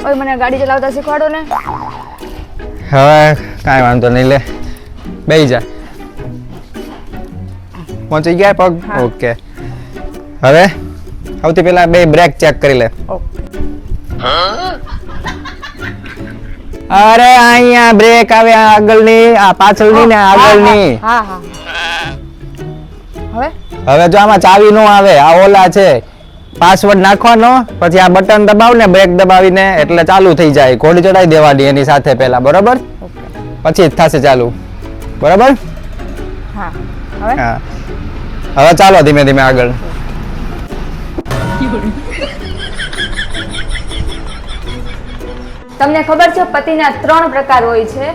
હવે મને ગાડી ચલાવતા શીખવાડો ને. હવે કાંઈ વાંધો નહીં, લે બેસી જા. પહોંચી ગયા પગ? ઓકે. હવે સૌથી પહેલા બે બ્રેક ચેક કરી લે. અરે અહીંયા બ્રેક આવે, આગળની, આ પાછળની ને આગળની. હા હા. હવે જો આમાં ચાવી નો આવે, આ ઓલા છે, પાસવર્ડ નાખવાનો, પછી આ બટન દબાવ ને બ્રેક દબાવીને એટલે ચાલુ થઈ જાય. ઘોડી ચડાવી દેવાની એની સાથે પહેલા, બરોબર? પછી જ થશે ચાલુ, બરોબર? હા. હા, હવે ચાલો ધીમે ધીમે આગળ. તમને ખબર છે પતિના 3 પ્રકાર હોય છે.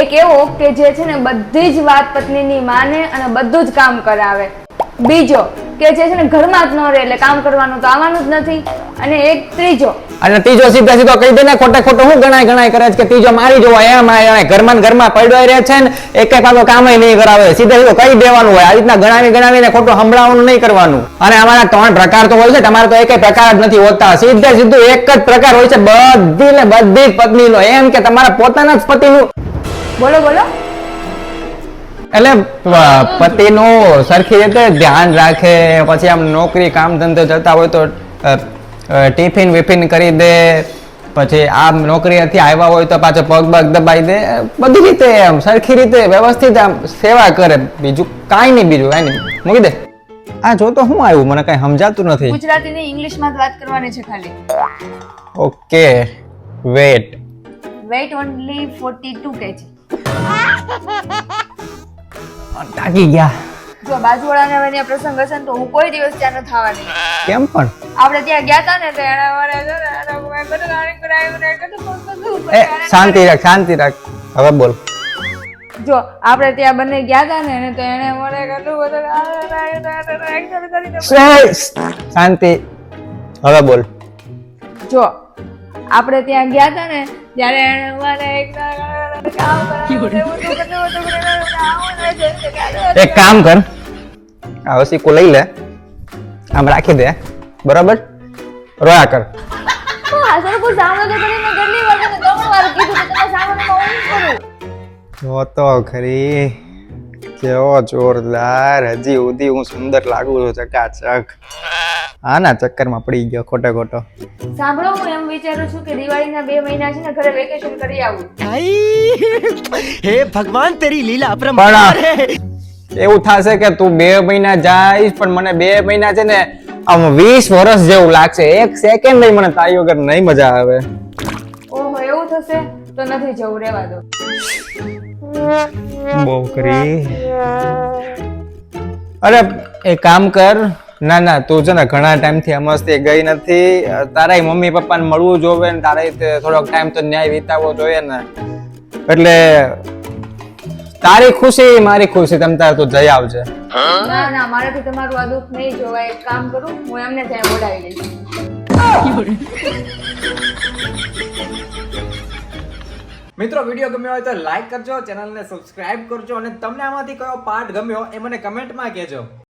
એક એવો કે જે છે ને બધી જ વાત પત્નીની માને અને બધું જ કામ કરાવે. બીજો કે જે છે ને ઘરમાં જ ન રહે એટલે કામ કરવાનું તો આવવાનું જ નથી. અને એક ત્રીજો, અને ત્રીજો સીધા સીધો કહી દે ને, ખોટે ખોટું હું ગણાય કરે છે કે ત્રીજો મારી જોવા એમ ઘરમાં પડ્યો રહે છે ને એક પાછો કામ નહીં કરાવે. સીધા સીધો કહી દેવાનું હોય. આ રીતના ગણાવીને ખોટું સંભળાવવાનું નહીં કરવાનું. અને અમારા 3 પ્રકાર તો હોય છે, તમારે તો એકેય પ્રકાર જ નથી હોતા. સીધે સીધું એક જ પ્રકાર હોય છે બધી પત્નીનો, એમ કે તમારા પોતાના જ પતિનું. બોલો બોલો. એટલે પતિનું સરખી રીતે ધ્યાન રાખે, પછી આમ નોકરી કામ ધંધો જતા હોય તો ટિફિન વિફિન કરી દે, પછી આમ નોકરીથી આવ્યા હોય તો પાછો પગ દબાઈ દે, બધી રીતે આમ સરખી રીતે વ્યવસ્થિત આમ સેવા કરે. બીજું કાંઈ નહીં, મૂકી દે. આ જો તો શું આવ્યું, મને કઈ સમજાતું નથી. ગુજરાતી ને ઇંગ્લિશમાં જ વાત કરવાની છે ખાલી. Okay, weight only 42 kg. તાકી ગયા. જો બાજુવાળાને હવે ત્યાં પ્રસંગ હશે ને તો હું કોઈ દિવસ ત્યાં ન થવાની. કેમ પણ? આપણે ત્યાં ગયા હતા ને તો એને મારે શાંતિ રાખ. હવે બોલ. જો આપણે ત્યાં બંને ગયા હતા ને તો એને મને શાંતિ. હવે બોલ. જો આપણે ત્યાં ગયા હતા ને ત્યારે એને મને એક કામ કર, આ વસીકો લઈ લે, આમ રાખી દે, બરાબર? રોયા કર. જો તો ખરી કેવો જોરદાર, હજી સુધી હું સુંદર લાગુ છું, ચકાચક. આના ચક્કરમાં પડી ગયો ખોટો. સાંભળો, હું એમ વિચારું છું કે દિવાળીના 2 મહિના છે ને ઘરે વેકેશન કરી આવું. હે ભગવાન, તેરી લીલા અપરંપાર હે. એવું થશે કે તું 2 મહિના જઈશ, પણ મને 2 મહિના છે ને આમ 20 વર્ષ જેવું લાગશે. એક સેકન્ડ નહીં મને તારી વગર નહીં મજા આવે. ઓહો, એવું થશે તો નથી જવું, રહેવા દો. બહુ કરી. અરે એક કામ કર, ના તું છે ને ઘણા ટાઈમ થી મસ્તી ગઈ નથી. તારા મમ્મી પપ્પાને મળવું જોવે ને તારા થોડોક ટાઈમ તો ન્યાય વિતાવવો જોઈએ ને. એટલે તારી ખુશી મારી ખુશી, તમ તારે તું જઈ આવજે. ના મારાથી તમારું આ દુઃખ નહીં જોવાય. એક કામ કરું, હું એમને ત્યાં બોલાવી લઈશ. મિત્રો, વિડીયો ગમ્યો હોય તો લાઈક કરજો, ચેનલને સબસ્ક્રાઇબ કરજો અને તમને આમાંથી કયો પાર્ટ ગમ્યો એ મને કમેન્ટમાં કહેજો.